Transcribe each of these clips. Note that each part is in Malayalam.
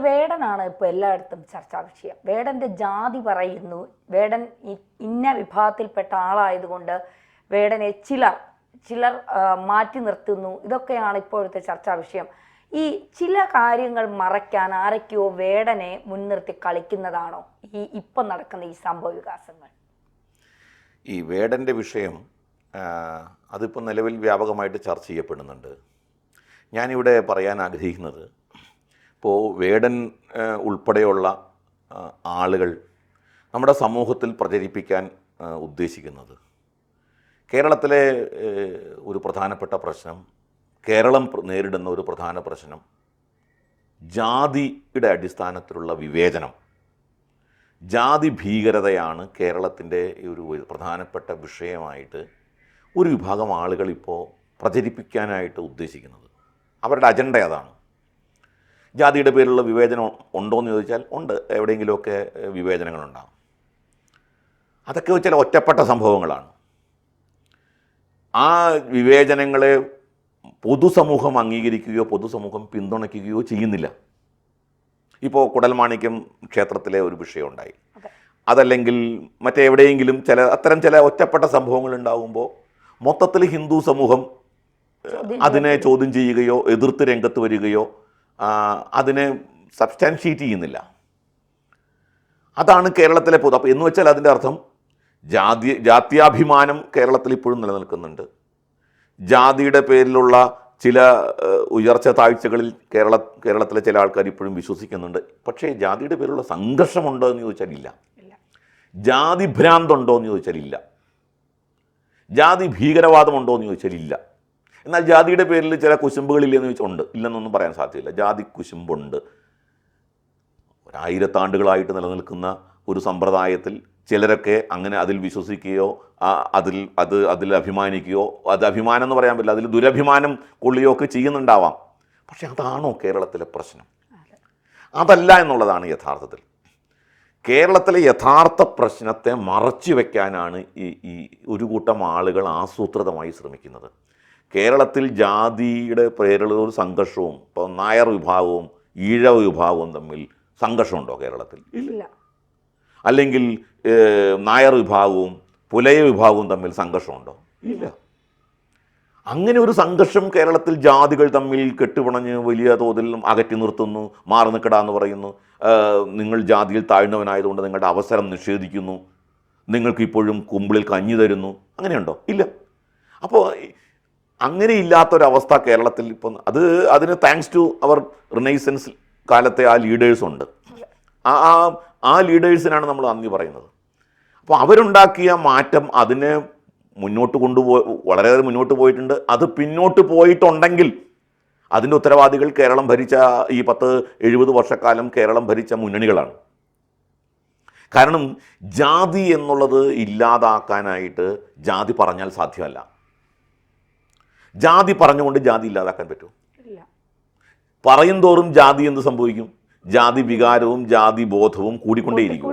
വേടനാണ് ഇപ്പോൾ എല്ലായിടത്തും ചർച്ചാ വിഷയം. വേടൻ്റെ ജാതി പറയുന്നു. വേടൻ ഇന്ന വിഭാഗത്തിൽപ്പെട്ട ആളായതുകൊണ്ട് വേടനെ ചിലർ മാറ്റി നിർത്തുന്നു. ഇതൊക്കെയാണ് ഇപ്പോഴത്തെ ചർച്ചാ വിഷയം. ഈ ചില കാര്യങ്ങൾ മറയ്ക്കാൻ ആരൊക്കെയോ വേടനെ മുൻനിർത്തി കളിക്കുന്നതാണോ ഇപ്പം നടക്കുന്ന ഈ സംഭവ വികാസങ്ങൾ? ഈ വേടൻ്റെ വിഷയം അതിപ്പോൾ നിലവിൽ വ്യാപകമായിട്ട് ചർച്ച ചെയ്യപ്പെടുന്നുണ്ട്. ഞാനിവിടെ പറയാൻ ആഗ്രഹിക്കുന്നത്, ഇപ്പോൾ വേടൻ ഉൾപ്പെടെയുള്ള ആളുകൾ നമ്മുടെ സമൂഹത്തിൽ പ്രചരിപ്പിക്കാൻ ഉദ്ദേശിക്കുന്നത്, കേരളത്തിലെ ഒരു പ്രധാനപ്പെട്ട പ്രശ്നം, കേരളം നേരിടുന്ന ഒരു പ്രധാന പ്രശ്നം ജാതിയുടെ അടിസ്ഥാനത്തിലുള്ള വിവേചനം, ജാതി ഭീകരതയാണ് കേരളത്തിൻ്റെ ഒരു പ്രധാനപ്പെട്ട വിഷയമായിട്ട് ഒരു വിഭാഗം ആളുകൾ ഇപ്പോൾ പ്രചരിപ്പിക്കാനായിട്ട് ഉദ്ദേശിക്കുന്നത്. അവരുടെ അജണ്ട അതാണ്. ജാതിയുടെ പേരിലുള്ള വിവേചനം ഉണ്ടോ എന്ന് ചോദിച്ചാൽ ഉണ്ട്, എവിടെയെങ്കിലുമൊക്കെ വിവേചനങ്ങളുണ്ടാകും. അതൊക്കെ ചില ഒറ്റപ്പെട്ട സംഭവങ്ങളാണ്. ആ വിവേചനങ്ങളെ പൊതുസമൂഹം അംഗീകരിക്കുകയോ പൊതുസമൂഹം പിന്തുണയ്ക്കുകയോ ചെയ്യുന്നില്ല. ഇപ്പോൾ കുടൽമാണിക്യം ക്ഷേത്രത്തിലെ ഒരു വിഷയം ഉണ്ടായി, അതല്ലെങ്കിൽ മറ്റെവിടെയെങ്കിലും അത്തരം ചില ഒറ്റപ്പെട്ട സംഭവങ്ങൾ ഉണ്ടാകുമ്പോൾ മൊത്തത്തിൽ ഹിന്ദു സമൂഹം അതിനെ ചോദ്യം ചെയ്യുകയോ എതിർത്ത് രംഗത്ത് വരികയോ അതിനെ സബ്സ്റ്റാൻഷിയേറ്റ് ചെയ്യുന്നില്ല. അതാണ് കേരളത്തിലെ പൊതു. അപ്പോൾ എന്ന് വെച്ചാൽ അതിൻ്റെ അർത്ഥം ജാത്യാഭിമാനം കേരളത്തിൽ ഇപ്പോഴും നിലനിൽക്കുന്നുണ്ട്. ജാതിയുടെ പേരിലുള്ള ചില ഉയർച്ച താഴ്ചകളിൽ കേരളത്തിലെ ചില ആൾക്കാർ ഇപ്പോഴും വിശ്വസിക്കുന്നുണ്ട്. പക്ഷേ ജാതിയുടെ പേരിലുള്ള സംഘർഷമുണ്ടോ എന്ന് ചോദിച്ചാൽ ഇല്ല. ജാതി ഭ്രാന്തുണ്ടോ എന്ന് ചോദിച്ചാൽ ഇല്ല. ജാതി ഭീകരവാദമുണ്ടോ എന്ന് ചോദിച്ചാൽ ഇല്ല. എന്നാൽ ജാതിയുടെ പേരിൽ ചില കുശുമ്പുകളില്ലെന്ന് ചോദിച്ചാൽ ഉണ്ട്, ഇല്ലെന്നൊന്നും പറയാൻ സാധ്യമല്ല. ജാതി കുശുമ്പുണ്ട്. 1000 ആണ്ടുകളായിട്ട് നിലനിൽക്കുന്ന ഒരു സമ്പ്രദായത്തിൽ ചിലരൊക്കെ അങ്ങനെ അതിൽ വിശ്വസിക്കുകയോ അതിൽ അഭിമാനിക്കുകയോ, അത് അഭിമാനം എന്ന് പറയാൻ പറ്റില്ല, അതിൽ ദുരഭിമാനം കൊള്ളുകയോ ഒക്കെ ചെയ്യുന്നുണ്ടാവാം. പക്ഷെ അതാണോ കേരളത്തിലെ പ്രശ്നം? അതല്ല എന്നുള്ളതാണ് യഥാർത്ഥത്തിൽ. കേരളത്തിലെ യഥാർത്ഥ പ്രശ്നത്തെ മറച്ചു വയ്ക്കാനാണ് ഈ ഒരു കൂട്ടം ആളുകൾ ആസൂത്രിതമായി ശ്രമിക്കുന്നത്. കേരളത്തിൽ ജാതിയുടെ പേരിലുള്ള ഒരു സംഘർഷവും, ഇപ്പോൾ നായർ വിഭാഗവും ഈഴവ വിഭാഗവും തമ്മിൽ സംഘർഷമുണ്ടോ കേരളത്തിൽ? ഇല്ല. അല്ലെങ്കിൽ നായർ വിഭാഗവും പുലയ വിഭാഗവും തമ്മിൽ സംഘർഷമുണ്ടോ? ഇല്ല. അങ്ങനെ ഒരു സംഘർഷം കേരളത്തിൽ ജാതികൾ തമ്മിൽ കെട്ടുപിണഞ്ഞ് വലിയ തോതിൽ അകറ്റി നിർത്തുന്നു, മാറി നിൽക്കടാ എന്ന് പറയുന്നു, നിങ്ങൾ ജാതിയിൽ താഴ്ന്നവനായതുകൊണ്ട് നിങ്ങളുടെ അവസരം നിഷേധിക്കുന്നു, നിങ്ങൾക്കിപ്പോഴും കുമ്പിളിൽ കഞ്ഞി തരുന്നു, അങ്ങനെയുണ്ടോ? ഇല്ല. അപ്പോൾ അങ്ങനെ ഇല്ലാത്തൊരവസ്ഥ കേരളത്തിൽ ഇപ്പം അതിന് താങ്ക്സ് ടു അവർ റിനൈസൻസ് കാലത്തെ ആ ലീഡേഴ്സുണ്ട്. ആ ലീഡേഴ്സിനാണ് നമ്മൾ നന്ദി പറയുന്നത്. അപ്പോൾ അവരുണ്ടാക്കിയ മാറ്റം അതിനെ മുന്നോട്ട് വളരെയേറെ മുന്നോട്ട് പോയിട്ടുണ്ട്. അത് പിന്നോട്ട് പോയിട്ടുണ്ടെങ്കിൽ അതിൻ്റെ ഉത്തരവാദികൾ കേരളം ഭരിച്ച ഈ 10-70 വർഷക്കാലം കേരളം ഭരിച്ച മുന്നണികളാണ്. കാരണം ജാതി എന്നുള്ളത് ഇല്ലാതാക്കാനായിട്ട് ജാതി പറഞ്ഞാൽ സാധ്യമല്ല. ജാതി പറഞ്ഞുകൊണ്ട് ജാതി ഇല്ലാതാക്കാൻ പറ്റുമോ? പറയും തോറും ജാതി എന്ത് സംഭവിക്കും? ജാതി വികാരവും ജാതി ബോധവും കൂടിക്കൊണ്ടേയിരിക്കും.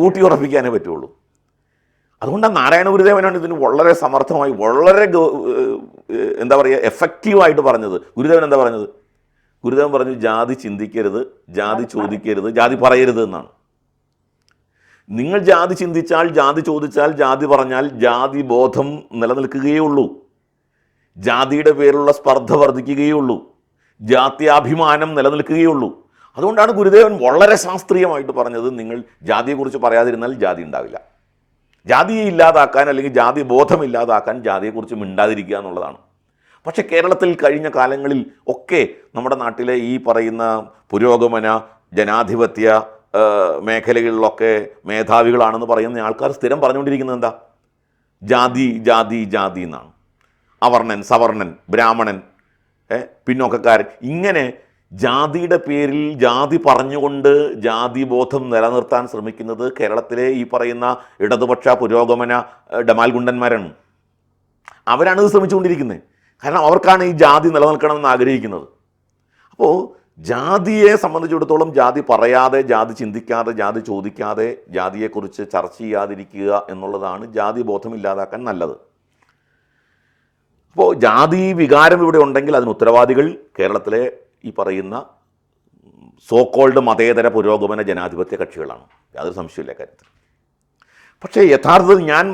ഊട്ടിയുറപ്പിക്കാനേ പറ്റുള്ളൂ. അതുകൊണ്ടാണ് നാരായണ ഗുരുദേവനാണ് ഇതിന് വളരെ സമർത്ഥമായി, വളരെ എന്താ പറയുക, എഫക്റ്റീവായിട്ട് പറഞ്ഞത്. ഗുരുദേവൻ എന്താ പറഞ്ഞത്? ഗുരുദേവൻ പറഞ്ഞു, ജാതി ചിന്തിക്കരുത്, ജാതി ചോദിക്കരുത്, ജാതി പറയരുത് എന്നാണ്. നിങ്ങൾ ജാതി ചിന്തിച്ചാൽ, ജാതി ചോദിച്ചാൽ, ജാതി പറഞ്ഞാൽ ജാതി ബോധം നിലനിൽക്കുകയേ ഉള്ളൂ. ജാതിയുടെ പേരിലുള്ള സ്പർദ്ധ വർദ്ധിക്കുകയുള്ളൂ. ജാത്യാഭിമാനം നിലനിൽക്കുകയുള്ളൂ. അതുകൊണ്ടാണ് ഗുരുദേവൻ വളരെ ശാസ്ത്രീയമായിട്ട് പറഞ്ഞത്, നിങ്ങൾ ജാതിയെക്കുറിച്ച് പറയാതിരുന്നാൽ ജാതി ഉണ്ടാവില്ല. ജാതിയെ ഇല്ലാതാക്കാൻ അല്ലെങ്കിൽ ജാതി ബോധം ഇല്ലാതാക്കാൻ ജാതിയെക്കുറിച്ച് മിണ്ടാതിരിക്കുക എന്നുള്ളതാണ്. പക്ഷേ കേരളത്തിൽ കഴിഞ്ഞ കാലങ്ങളിൽ ഒക്കെ നമ്മുടെ നാട്ടിലെ ഈ പറയുന്ന പുരോഗമന ജനാധിപത്യ മേഖലകളിലൊക്കെ മേധാവികളാണെന്ന് പറയുന്ന ആൾക്കാർ സ്ഥിരം പറഞ്ഞുകൊണ്ടിരിക്കുന്നത് എന്താ? ജാതി ജാതി ജാതി എന്നാണ്. അവർണൻ, സവർണൻ, ബ്രാഹ്മണൻ, പിന്നോക്കക്കാരൻ, ഇങ്ങനെ ജാതിയുടെ പേരിൽ ജാതി പറഞ്ഞുകൊണ്ട് ജാതി ബോധം നിലനിർത്താൻ ശ്രമിക്കുന്നത് കേരളത്തിലെ ഈ പറയുന്ന ഇടതുപക്ഷ പുരോഗമന ഡമാൽഗുണ്ടന്മാരാണ്. അവരാണ് ഇത് ശ്രമിച്ചുകൊണ്ടിരിക്കുന്നത്. കാരണം അവർക്കാണ് ഈ ജാതി നിലനിൽക്കണമെന്ന് ആഗ്രഹിക്കുന്നത്. അപ്പോൾ ജാതിയെ സംബന്ധിച്ചിടത്തോളം ജാതി പറയാതെ, ജാതി ചിന്തിക്കാതെ, ജാതി ചോദിക്കാതെ, ജാതിയെക്കുറിച്ച് ചർച്ച ചെയ്യാതിരിക്കുക എന്നുള്ളതാണ് ജാതി ബോധം ഇല്ലാതാക്കാൻ നല്ലത്. അപ്പോൾ ജാതി വികാരം ഇവിടെ ഉണ്ടെങ്കിൽ അതിന് ഉത്തരവാദികൾ കേരളത്തിലെ ഈ പറയുന്ന സോക്കോൾഡ് മതേതര പുരോഗമന ജനാധിപത്യ കക്ഷികളാണ്, യാതൊരു സംശയമില്ല കാര്യത്തിൽ. പക്ഷേ യഥാർത്ഥത്തിൽ ഞാൻ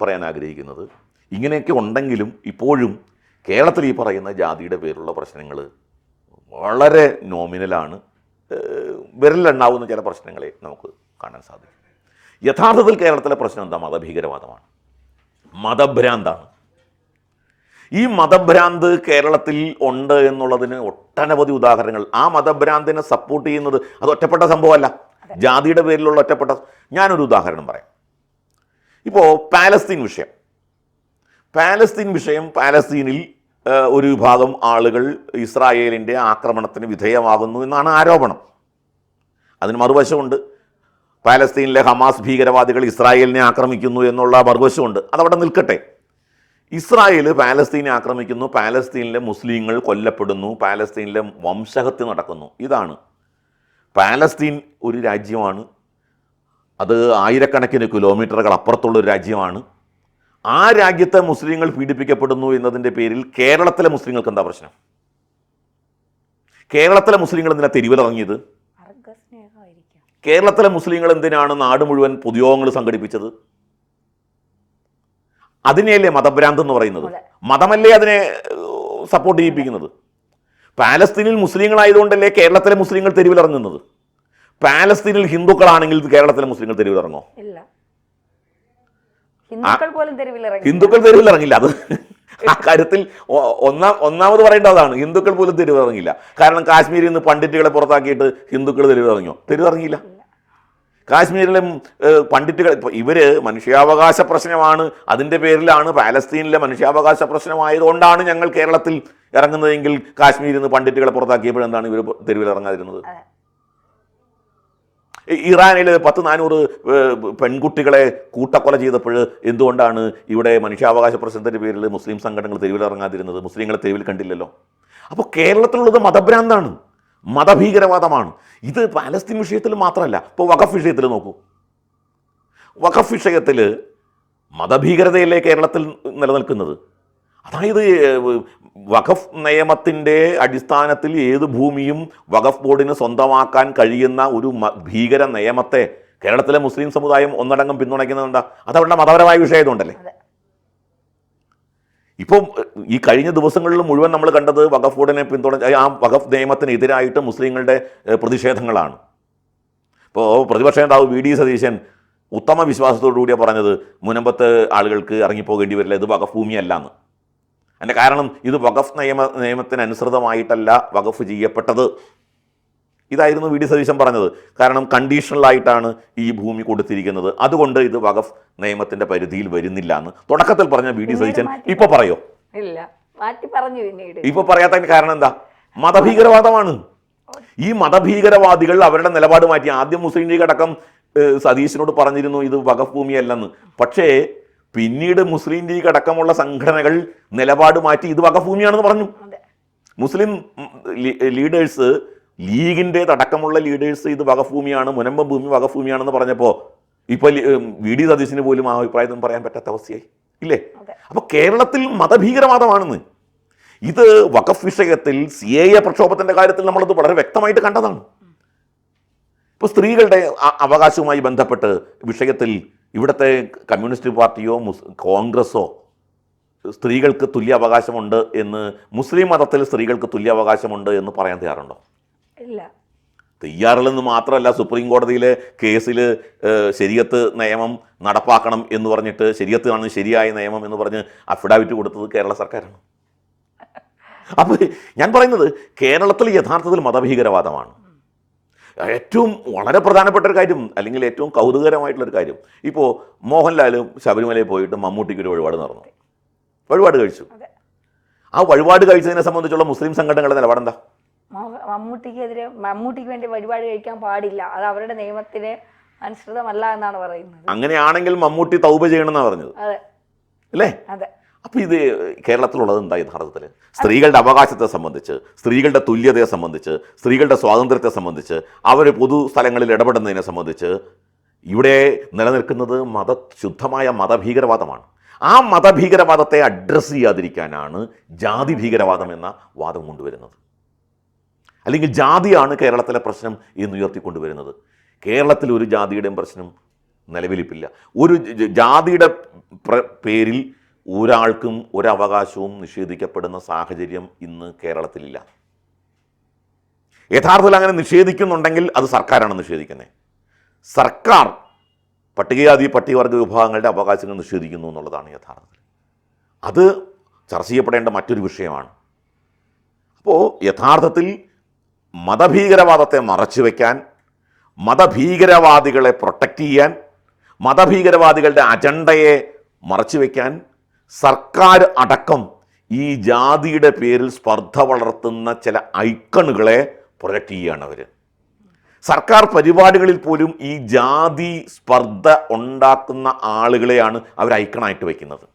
പറയാൻ ആഗ്രഹിക്കുന്നത്, ഇങ്ങനെയൊക്കെ ഉണ്ടെങ്കിലും ഇപ്പോഴും കേരളത്തിൽ ഈ പറയുന്ന ജാതിയുടെ പേരുള്ള പ്രശ്നങ്ങൾ വളരെ നോമിനലാണ്. വിരലിലെണ്ണാവുന്ന ചില പ്രശ്നങ്ങളെ നമുക്ക് കാണാൻ സാധിക്കും. യഥാർത്ഥത്തിൽ കേരളത്തിലെ പ്രശ്നം എന്താ? മതഭീകരവാദമാണ്, മതഭ്രാന്താണ്. ഈ മതഭ്രാന്ത് കേരളത്തിൽ ഉണ്ട് എന്നുള്ളതിന് ഒട്ടനവധി ഉദാഹരണങ്ങൾ. ആ മതഭ്രാന്തിനെ സപ്പോർട്ട് ചെയ്യുന്നത് അത് ഒറ്റപ്പെട്ട സംഭവമല്ല, ജാതിയുടെ പേരിലുള്ള ഒറ്റപ്പെട്ട. ഞാനൊരു ഉദാഹരണം പറയാം. ഇപ്പോൾ പാലസ്തീൻ വിഷയം, പാലസ്തീനിൽ ഒരു വിഭാഗം ആളുകൾ ഇസ്രായേലിൻ്റെ ആക്രമണത്തിന് വിധേയമാകുന്നു എന്നാണ് ആരോപണം. അതിന് മറുവശമുണ്ട്, പാലസ്തീനിലെ ഹമാസ് ഭീകരവാദികൾ ഇസ്രായേലിനെ ആക്രമിക്കുന്നു എന്നുള്ള മറുവശമുണ്ട്. അതവിടെ നിൽക്കട്ടെ. ഇസ്രായേൽ പാലസ്തീനെ ആക്രമിക്കുന്നു, പാലസ്തീനിലെ മുസ്ലിങ്ങൾ കൊല്ലപ്പെടുന്നു, പാലസ്തീനിലെ വംശഹത്യ നടക്കുന്നു. ഇതാണ്. പാലസ്തീൻ ഒരു രാജ്യമാണ്, അത് ആയിരക്കണക്കിന് കിലോമീറ്ററുകൾ അപ്പുറത്തുള്ളൊരു രാജ്യമാണ്. ആ രാജ്യത്തെ മുസ്ലിങ്ങൾ പീഡിപ്പിക്കപ്പെടുന്നു എന്നതിൻ്റെ പേരിൽ കേരളത്തിലെ മുസ്ലിങ്ങൾക്ക് എന്താ പ്രശ്നം? കേരളത്തിലെ മുസ്ലിങ്ങൾ എന്തിനാണ് തെരുവിലിറങ്ങിയത്? കേരളത്തിലെ മുസ്ലിങ്ങൾ എന്തിനാണ് നാട് മുഴുവൻ പൊതുയോഗങ്ങൾ സംഘടിപ്പിച്ചത്? അതിനെയല്ലേ മതഭ്രാന്ത് എന്ന് പറയുന്നത്? മതമല്ലേ അതിനെ സപ്പോർട്ട് ചെയ്യിപ്പിക്കുന്നത്? പാലസ്തീനിൽ മുസ്ലിങ്ങളായതുകൊണ്ടല്ലേ കേരളത്തിലെ മുസ്ലിങ്ങൾ തെരുവിലിറങ്ങുന്നത്? പാലസ്തീനിൽ ഹിന്ദുക്കളാണെങ്കിൽ കേരളത്തിലെ മുസ്ലിങ്ങൾ തെരുവിലിറങ്ങോ? ഹിന്ദുക്കൾ തെരുവിലിറങ്ങില്ല. അത് ആ കാര്യത്തിൽ ഒന്നാമത് പറയേണ്ടത് അതാണ്. ഹിന്ദുക്കൾ പോലും തെരുവിലിറങ്ങില്ല. കാരണം കാശ്മീരിൽ നിന്ന് പണ്ഡിറ്റുകളെ പുറത്താക്കിയിട്ട് ഹിന്ദുക്കൾ തെരുവിലിറങ്ങിയോ? തെരുവിലിറങ്ങിയില്ല. കാശ്മീരിലെ പണ്ഡിറ്റുകൾ ഇവര് മനുഷ്യാവകാശ പ്രശ്നമാണ്, അതിൻ്റെ പേരിലാണ്, പാലസ്തീനിലെ മനുഷ്യാവകാശ പ്രശ്നമായതുകൊണ്ടാണ് ഞങ്ങൾ കേരളത്തിൽ ഇറങ്ങുന്നതെങ്കിൽ കാശ്മീരിൽ നിന്ന് പണ്ഡിറ്റുകളെ പുറത്താക്കിയപ്പോഴെന്താണ് ഇവർ തെരുവിലിറങ്ങാതിരുന്നത്? ഇറാനിൽ 400 പെൺകുട്ടികളെ കൂട്ടക്കൊല ചെയ്തപ്പോൾ എന്തുകൊണ്ടാണ് ഇവിടെ മനുഷ്യാവകാശ പ്രശ്നത്തിൻ്റെ പേരിൽ മുസ്ലിം സംഘടനകൾ തെരുവിലിറങ്ങാതിരുന്നത്? മുസ്ലിങ്ങളെ തെരുവിൽ കണ്ടില്ലല്ലോ. അപ്പോൾ കേരളത്തിലുള്ളത് മതഭ്രാന്താണ്, മതഭീകരവാദമാണ്. ഇത് പാലസ്തീൻ വിഷയത്തിൽ മാത്രമല്ല. ഇപ്പോൾ വഖഫ് വിഷയത്തിൽ നോക്കൂ. വഖഫ് വിഷയത്തിൽ മതഭീകരതയല്ലേ കേരളത്തിൽ നിലനിൽക്കുന്നത്? അതായത് വഖഫ് നിയമത്തിൻ്റെ അടിസ്ഥാനത്തിൽ ഏത് ഭൂമിയും വഖഫ് ബോർഡിന് സ്വന്തമാക്കാൻ കഴിയുന്ന ഒരു ഭീകര നിയമത്തെ കേരളത്തിലെ മുസ്ലിം സമുദായം ഒന്നടങ്കം പിന്തുണയ്ക്കുന്നുണ്ടാ? അതവരുടെ മതപരമായ വിഷയമായതുകൊണ്ടല്ലേ. ഇപ്പം ഈ കഴിഞ്ഞ ദിവസങ്ങളിൽ മുഴുവൻ നമ്മൾ കണ്ടത് വഖഫ് ബോർഡിനെ ആ വഖഫ് നിയമത്തിനെതിരായിട്ട് മുസ്ലിങ്ങളുടെ പ്രതിഷേധങ്ങളാണ്. ഇപ്പോൾ പ്രതിപക്ഷ നേതാവ് വി ഡി സതീശൻ ഉത്തമ വിശ്വാസത്തോടുകൂടിയാണ് പറഞ്ഞത് മുനമ്പത്ത് ആളുകൾക്ക് ഇറങ്ങിപ്പോകേണ്ടി വരില്ല, ഇത് വഖഫ് ഭൂമിയല്ല എന്ന്. അതിൻ്റെ കാരണം ഇത് വഖഫ് നിയമത്തിനനുസൃതമായിട്ടല്ല വഖഫ് ചെയ്യപ്പെട്ടത്. ഇതായിരുന്നു വി ഡി സതീശൻ പറഞ്ഞത്. കാരണം കണ്ടീഷണലായിട്ടാണ് ഈ ഭൂമി കൊടുത്തിരിക്കുന്നത്, അതുകൊണ്ട് ഇത് വഖഫ് നിയമത്തിൻ്റെ പരിധിയിൽ വരുന്നില്ല എന്ന് തുടക്കത്തിൽ പറഞ്ഞ വി ഡി സതീശൻ ഇപ്പൊ പറയോ? ഇപ്പൊ പറയാത്തതിന് കാരണം എന്താ? മതഭീകരവാദമാണ്. ഈ മതഭീകരവാദികൾ അവരുടെ നിലപാട് മാറ്റി. ആദ്യം മുസ്ലിം ലീഗ് അടക്കം സതീശനോട് പറഞ്ഞിരുന്നു ഇത് വഖഫ് ഭൂമിയല്ലെന്ന്. പക്ഷേ പിന്നീട് മുസ്ലിം ലീഗ് അടക്കമുള്ള സംഘടനകൾ നിലപാട് മാറ്റി ഇത് വഖഫ് ഭൂമിയാണെന്ന് പറഞ്ഞു. മുസ്ലിം ലീഡേഴ്സ്, ലീഗിൻ്റെതടക്കമുള്ള ലീഡേഴ്സ് ഇത് വഖഫ് ഭൂമിയാണ്, മുനമ്പം ഭൂമി വഖഫ് ഭൂമിയാണെന്ന് പറഞ്ഞപ്പോൾ ഇപ്പോൾ വി ഡി സതീശന് പോലും ആ അഭിപ്രായം പറയാൻ പറ്റാത്ത അവസ്ഥയായി ഇല്ലേ? അപ്പോൾ കേരളത്തിൽ മതഭീകരവാദമാണെന്ന്. ഇത് വഖഫ് വിഷയത്തിൽ CAA പ്രക്ഷോഭത്തിൻ്റെ കാര്യത്തിൽ നമ്മളത് വളരെ വ്യക്തമായിട്ട് കണ്ടതാണ്. ഇപ്പോൾ സ്ത്രീകളുടെ അവകാശവുമായി ബന്ധപ്പെട്ട് വിഷയത്തിൽ ഇവിടുത്തെ കമ്മ്യൂണിസ്റ്റ് പാർട്ടിയോ കോൺഗ്രസ്സോ സ്ത്രീകൾക്ക് തുല്യ അവകാശമുണ്ട് എന്ന്, മുസ്ലിം മതത്തിൽ സ്ത്രീകൾക്ക് തുല്യ അവകാശമുണ്ട് എന്ന് പറയാൻ തയ്യാറുണ്ടോ? ഇല്ല. തയ്യാറില്ലെന്ന് മാത്രമല്ല, സുപ്രീം കോടതിയിലെ കേസിൽ ശരീഅത്ത് നിയമം നടപ്പാക്കണം എന്ന് പറഞ്ഞിട്ട്, ശരീഅത്ത് ആണ് ശരിയായ നിയമം എന്ന് പറഞ്ഞ് അഫിഡാവിറ്റ് കൊടുത്തത് കേരള സർക്കാരാണ്. അപ്പോൾ ഞാൻ പറയുന്നത് കേരളത്തിൽ യഥാർത്ഥത്തിൽ മതഭീകരവാദമാണ്. ഏറ്റവും വളരെ പ്രധാനപ്പെട്ട ഒരു കാര്യം, അല്ലെങ്കിൽ ഏറ്റവും കൗതുകരമായിട്ടുള്ളൊരു കാര്യം, ഇപ്പോൾ മോഹൻലാലും ശബരിമലയിൽ പോയിട്ട് മമ്മൂട്ടിക്ക് ഒരു വഴിപാട് കഴിച്ചു. ആ വഴിപാട് കഴിച്ചതിനെ സംബന്ധിച്ചുള്ള മുസ്ലിം സംഘടനകളുടെ നിലപാടെന്താ? മമ്മൂട്ടിക്ക് വേണ്ടി വഴിപാട് കഴിക്കാൻ പാടില്ല, അത് അവരുടെ നിയമത്തിന് അനുസൃതമല്ല എന്നാണ് പറയുന്നത്. അങ്ങനെയാണെങ്കിൽ മമ്മൂട്ടി തൗബ ചെയ്യണമെന്നാണ് പറഞ്ഞത് അല്ലേ? അപ്പോൾ ഇത് കേരളത്തിലുള്ളത് എന്താ യഥാർത്ഥത്തിൽ? സ്ത്രീകളുടെ അവകാശത്തെ സംബന്ധിച്ച്, സ്ത്രീകളുടെ തുല്യതയെ സംബന്ധിച്ച്, സ്ത്രീകളുടെ സ്വാതന്ത്ര്യത്തെ സംബന്ധിച്ച്, അവർ പൊതു സ്ഥലങ്ങളിൽ ഇടപെടുന്നതിനെ സംബന്ധിച്ച് ഇവിടെ നിലനിൽക്കുന്നത് ശുദ്ധമായ മതഭീകരവാദമാണ്. ആ മതഭീകരവാദത്തെ അഡ്രസ്സ് ചെയ്യാതിരിക്കാനാണ് ജാതി ഭീകരവാദം എന്ന വാദം കൊണ്ടുവരുന്നത്. അല്ലെങ്കിൽ ജാതിയാണ് കേരളത്തിലെ പ്രശ്നം എന്ന് ഉയർത്തിക്കൊണ്ടുവരുന്നത്. കേരളത്തിൽ ഒരു ജാതിയുടെയും പ്രശ്നം നിലവിലിപ്പില്ല. ഒരു ജാതിയുടെ പേരിൽ ഒരാൾക്കും ഒരവകാശവും നിഷേധിക്കപ്പെടുന്ന സാഹചര്യം ഇന്ന് കേരളത്തിലില്ല. യഥാർത്ഥത്തിൽ അങ്ങനെ നിഷേധിക്കുന്നുണ്ടെങ്കിൽ അത് സർക്കാരാണ് നിഷേധിക്കുന്നത്. സർക്കാർ പട്ടികജാതി പട്ടികവർഗ വിഭാഗങ്ങളുടെ അവകാശങ്ങൾ നിഷേധിക്കുന്നു എന്നുള്ളതാണ് യഥാർത്ഥത്തിൽ. അത് ചർച്ച ചെയ്യപ്പെടേണ്ട മറ്റൊരു വിഷയമാണ്. അപ്പോൾ യഥാർത്ഥത്തിൽ മതഭീകരവാദത്തെ മറച്ചു വയ്ക്കാൻ, മതഭീകരവാദികളെ പ്രൊട്ടക്റ്റ് ചെയ്യാൻ, മതഭീകരവാദികളുടെ അജണ്ടയെ മറച്ചു വയ്ക്കാൻ സർക്കാർ അടക്കം ഈ ജാതിയുടെ പേരിൽ സ്പർദ്ധ വളർത്തുന്ന ചില ഐക്കണുകളെ പ്രൊജക്റ്റ് ചെയ്യുകയാണ് അവർ. സർക്കാർ പരിപാടികളിൽ പോലും ഈ ജാതി സ്പർദ്ധ ഉണ്ടാക്കുന്ന ആളുകളെയാണ് അവർ ഐക്കണായിട്ട് വയ്ക്കുന്നത്.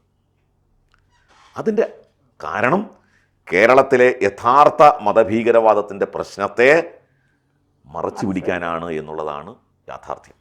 അതിൻ്റെ കാരണം കേരളത്തിലെ യഥാർത്ഥ മതഭീകരവാദത്തിൻ്റെ പ്രശ്നത്തെ മറച്ചു പിടിക്കാനാണ് എന്നുള്ളതാണ് യാഥാർത്ഥ്യം.